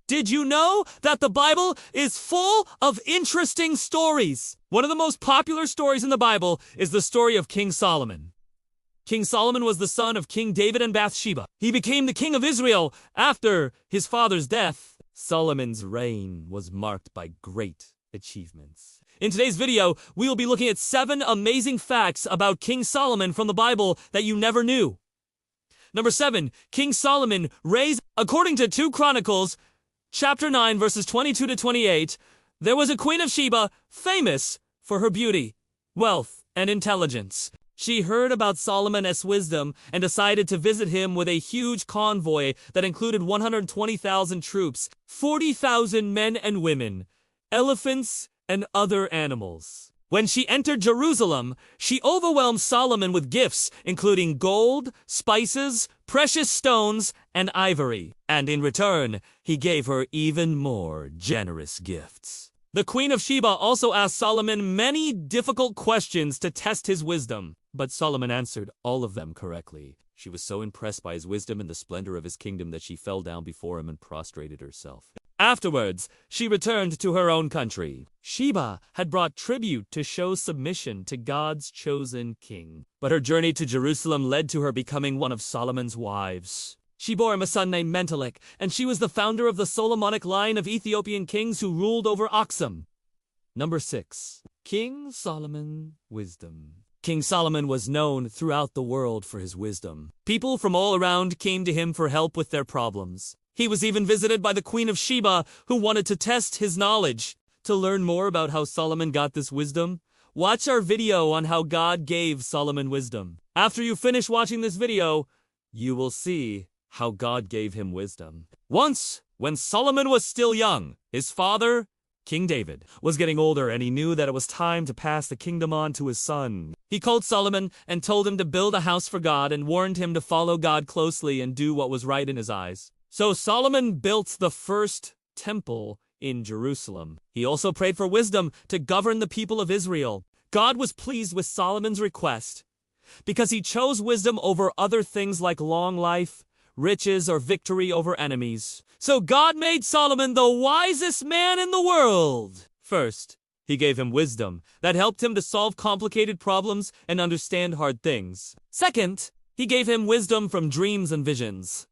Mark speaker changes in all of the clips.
Speaker 1: Did you know that the Bible is full of interesting stories? One of the most popular stories in the Bible is the story of King Solomon. King Solomon was the son of King David and Bathsheba. He became the king of Israel after his father's death. Solomon's reign was marked by great achievements. In today's video, we will be looking at 7 amazing facts about King Solomon from the Bible that you never knew. Number 7, King Solomon raised, according to 2 Chronicles, chapter 9, verses 22 to 28, there was a queen of Sheba famous for her beauty, wealth, and intelligence. She heard about Solomon's wisdom and decided to visit him with a huge convoy that included 120,000 troops, 40,000 men and women, elephants, and other animals. When she entered Jerusalem, she overwhelmed Solomon with gifts, including gold, spices, precious stones, and ivory. And in return, he gave her even more generous gifts. The Queen of Sheba also asked Solomon many difficult questions to test his wisdom, but Solomon answered all of them correctly. She was so impressed by his wisdom and the splendor of his kingdom that she fell down before him and prostrated herself. Afterwards, she returned to her own country. Sheba had brought tribute to show submission to God's chosen king. But her journey to Jerusalem led to her becoming one of Solomon's wives. She bore him a son named Menelik, and she was the founder of the Solomonic line of Ethiopian kings who ruled over Aksum. Number 6. King Solomon Wisdom. King Solomon was known throughout the world for his wisdom. People from all around came to him for help with their problems. He was even visited by the Queen of Sheba, who wanted to test his knowledge. To learn more about how Solomon got this wisdom, watch our video on how God gave Solomon wisdom. After you finish watching this video, you will see how God gave him wisdom. Once, when Solomon was still young, his father, King David, was getting older, and he knew that it was time to pass the kingdom on to his son. He called Solomon and told him to build a house for God and warned him to follow God closely and do what was right in his eyes. So Solomon built the first temple in Jerusalem. He also prayed for wisdom to govern the people of Israel. God was pleased with Solomon's request because he chose wisdom over other things like long life, riches, or victory over enemies. So God made Solomon the wisest man in the world. First, he gave him wisdom that helped him to solve complicated problems and understand hard things. Second, he gave him wisdom from dreams and visions.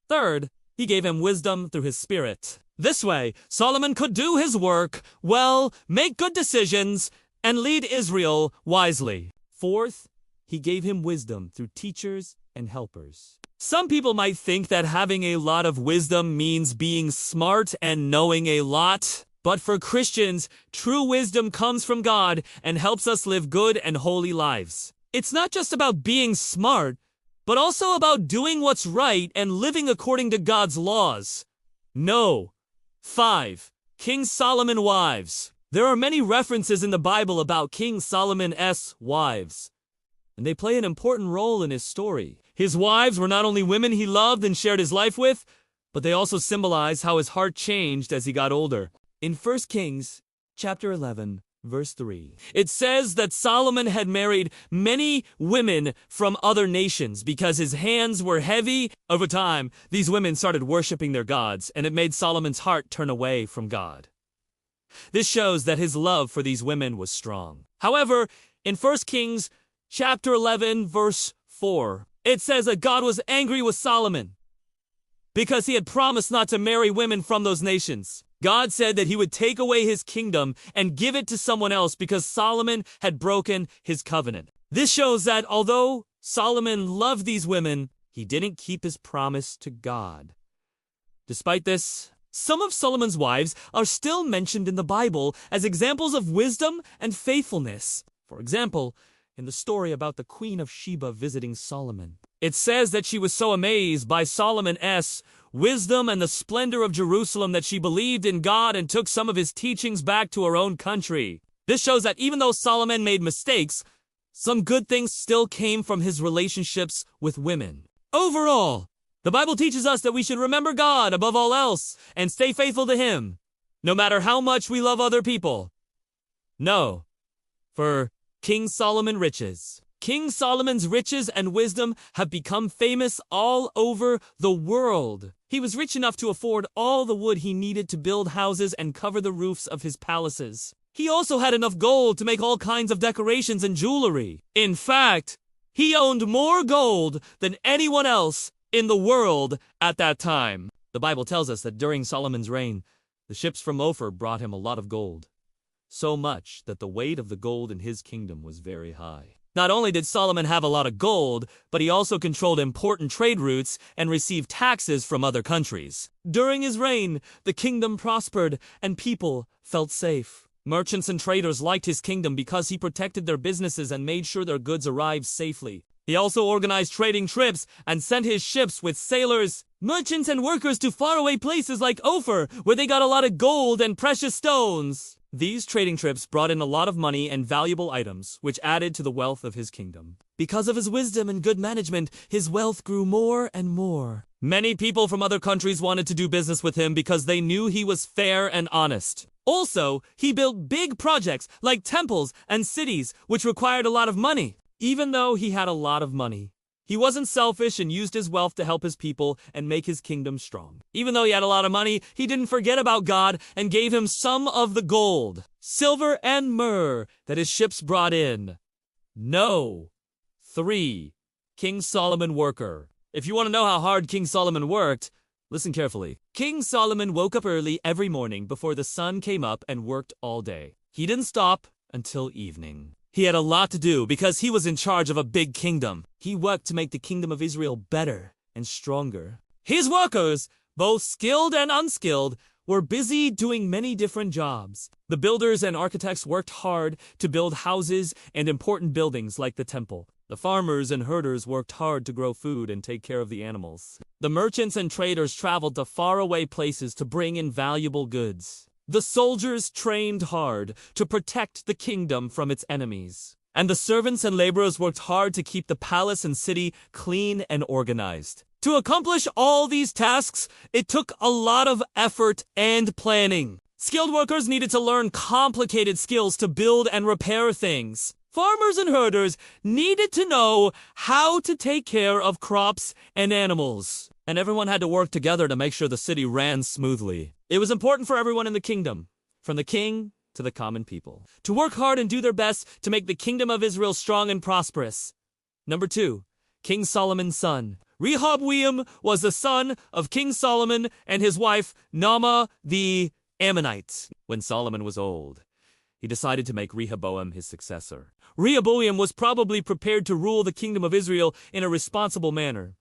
Speaker 1: Third, he gave him wisdom through his spirit. This way, Solomon could do his work well, make good decisions, and lead Israel wisely. Fourth, he gave him wisdom through teachers and helpers. Some people might think that having a lot of wisdom means being smart and knowing a lot. But for Christians, true wisdom comes from God and helps us live good and holy lives. It's not just about being smart, but also about doing what's right and living according to God's laws. No. 5. King Solomon wives. There are many references in the Bible about King Solomon's wives, and they play an important role in his story. His wives were not only women he loved and shared his life with, but they also symbolize how his heart changed as he got older. In 1 Kings chapter 11, verse 3, it says that Solomon had married many women from other nations because his hands were heavy. Over time, these women started worshiping their gods, and it made Solomon's heart turn away from God. This shows that his love for these women was strong. However, in 1 Kings chapter 11, verse 4, it says that God was angry with Solomon because he had promised not to marry women from those nations. God said that he would take away his kingdom and give it to someone else because Solomon had broken his covenant. This shows that although Solomon loved these women, he didn't keep his promise to God. Despite this, some of Solomon's wives are still mentioned in the Bible as examples of wisdom and faithfulness. For example, in the story about the Queen of Sheba visiting Solomon, it says that she was so amazed by Solomon's wisdom and the splendor of Jerusalem that she believed in God and took some of his teachings back to her own country. This shows that even though Solomon made mistakes, some good things still came from his relationships with women. Overall, the Bible teaches us that we should remember God above all else and stay faithful to him, no matter how much we love other people. No. For King Solomon riches. King Solomon's riches and wisdom have become famous all over the world. He was rich enough to afford all the wood he needed to build houses and cover the roofs of his palaces. He also had enough gold to make all kinds of decorations and jewelry. In fact, he owned more gold than anyone else in the world at that time. The Bible tells us that during Solomon's reign, the ships from Ophir brought him a lot of gold. So much that the weight of the gold in his kingdom was very high. Not only did Solomon have a lot of gold, but he also controlled important trade routes and received taxes from other countries. During his reign, the kingdom prospered and people felt safe. Merchants and traders liked his kingdom because he protected their businesses and made sure their goods arrived safely. He also organized trading trips and sent his ships with sailors, merchants, and workers to faraway places like Ophir, where they got a lot of gold and precious stones. These trading trips brought in a lot of money and valuable items, which added to the wealth of his kingdom. Because of his wisdom and good management, his wealth grew more and more. Many people from other countries wanted to do business with him because they knew he was fair and honest. Also, he built big projects like temples and cities, which required a lot of money. Even though he had a lot of money, he wasn't selfish and used his wealth to help his people and make his kingdom strong. Even though he had a lot of money, he didn't forget about God and gave him some of the gold, silver, and myrrh that his ships brought in. No. 3. King Solomon Worker. If you want to know how hard King Solomon worked, listen carefully. King Solomon woke up early every morning before the sun came up and worked all day. He didn't stop until evening. He had a lot to do because he was in charge of a big kingdom. He worked to make the kingdom of Israel better and stronger. His workers, both skilled and unskilled, were busy doing many different jobs. The builders and architects worked hard to build houses and important buildings like the temple. The farmers and herders worked hard to grow food and take care of the animals. The merchants and traders traveled to faraway places to bring in valuable goods. The soldiers trained hard to protect the kingdom from its enemies. And the servants and laborers worked hard to keep the palace and city clean and organized. To accomplish all these tasks, it took a lot of effort and planning. Skilled workers needed to learn complicated skills to build and repair things. Farmers and herders needed to know how to take care of crops and animals. And everyone had to work together to make sure the city ran smoothly. It was important for everyone in the kingdom, from the king to the common people, to work hard and do their best to make the kingdom of Israel strong and prosperous. Number 2, King Solomon's son. Rehoboam was the son of King Solomon and his wife, Naamah the Ammonite. When Solomon was old, he decided to make Rehoboam his successor. Rehoboam was probably prepared to rule the kingdom of Israel in a responsible manner,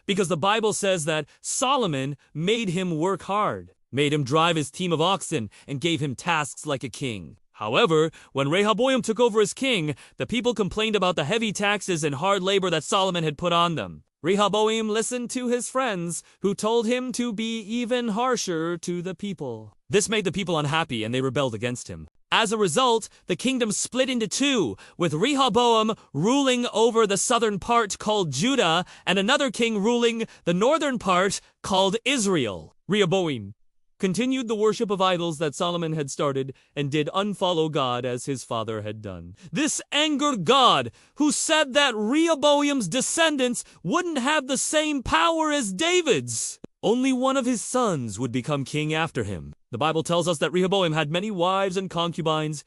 Speaker 1: because the Bible says that Solomon made him work hard, made him drive his team of oxen, and gave him tasks like a king. However, when Rehoboam took over as king, the people complained about the heavy taxes and hard labor that Solomon had put on them. Rehoboam listened to his friends, who told him to be even harsher to the people. This made the people unhappy, and they rebelled against him. As a result, the kingdom split into two, with Rehoboam ruling over the southern part called Judah, and another king ruling the northern part called Israel. Rehoboam continued the worship of idols that Solomon had started and did unfollow God as his father had done. This angered God, who said that Rehoboam's descendants wouldn't have the same power as David's. Only one of his sons would become king after him. The Bible tells us that Rehoboam had many wives and concubines,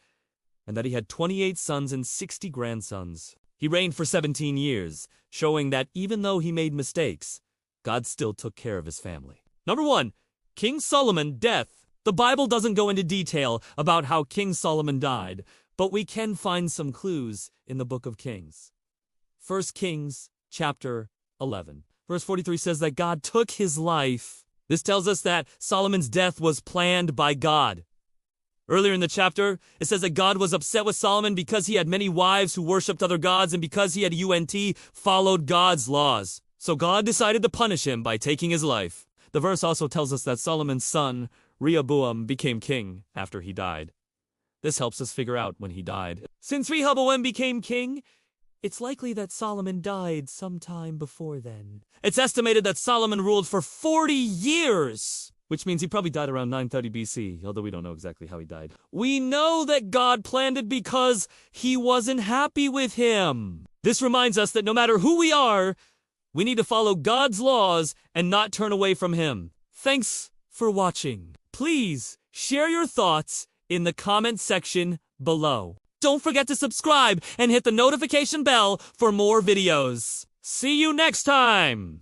Speaker 1: and that he had 28 sons and 60 grandsons. He reigned for 17 years, showing that even though he made mistakes, God still took care of his family. Number 1, King Solomon, death. The Bible doesn't go into detail about how King Solomon died, but we can find some clues in the book of Kings. 1 Kings chapter 11. Verse 43 says that God took his life. This tells us that Solomon's death was planned by God. Earlier in the chapter, it says that God was upset with Solomon because he had many wives who worshipped other gods and because he had followed God's laws. So God decided to punish him by taking his life. The verse also tells us that Solomon's son, Rehoboam, became king after he died. This helps us figure out when he died. Since Rehoboam became king, it's likely that Solomon died sometime before then. It's estimated that Solomon ruled for 40 years, which means he probably died around 930 BC, although we don't know exactly how he died. We know that God planned it because he wasn't happy with him. This reminds us that no matter who we are, We need to follow God's laws and not turn away from Him. Thanks for watching. Please share your thoughts in the comment section below. Don't forget to subscribe and hit the notification bell for more videos. See you next time!